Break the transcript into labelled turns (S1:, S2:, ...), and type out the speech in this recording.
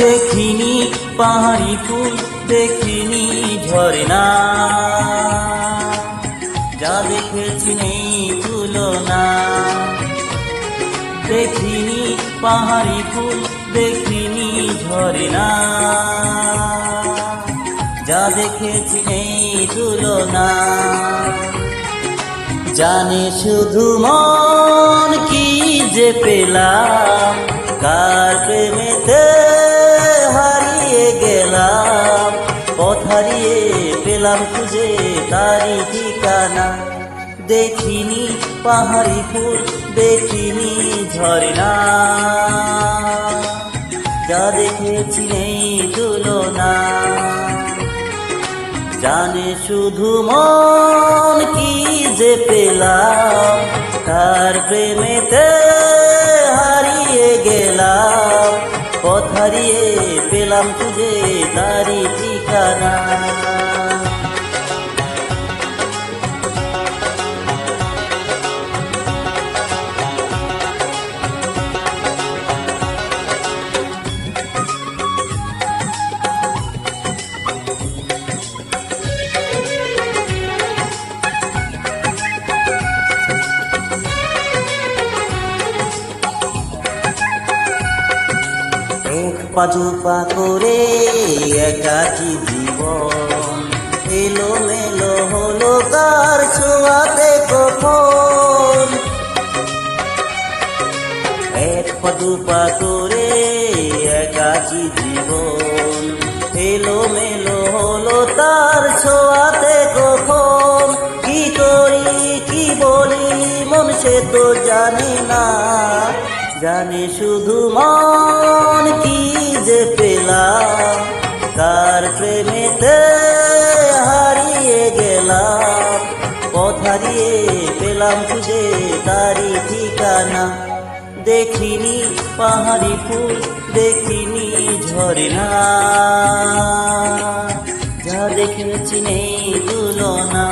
S1: দেখিনি পাহাড়ি ফুল, দেখিনি ঝর্ণা, যা দেখেছি নেই তুলনা। দেখিনি পাহাড়ি ফুল, দেখিনি ঝর্ণা, যা দেখেছি নেই তুলনা। জানে শুধু মন কি যে পেলাম, কার প্রেমেতে হারিয়ে গেলাম। পথ হারিয়ে পেলাম খুঁজে তারি ঠিকানা। দেখিনি পাহাড়ি ফুল, দেখিনি ঝর্ণা, যা দেখেছি নেই তুলনা। জানে শুধু মন কি যে পেলাম, তার প্রেমেতে হারিয়ে গেলাম। পথ হারিয়ে পেলাম খুঁজে তারি ঠিকানা। এক পা দুপা করে একাকী জীবন, এলো মেলো হলো কার ছোঁয়াতে কখন। এক পা দুপা করে একাকী জীবন, এলো মেলো হলো তার ছোঁয়াতে কখন। কি করি কি বলি মন সে তো জানি না, জানে শুধু মন কি যে পেলাম, কার প্রেমেতে হারিয়ে গেলাম। পথ হারিয়ে পেলাম খুঁজে তারি ঠিকানা। দেখিনি পাহাড়ি ফুল, দেখিনি ঝর্ণা, যা দেখেছি নেই তুলনা।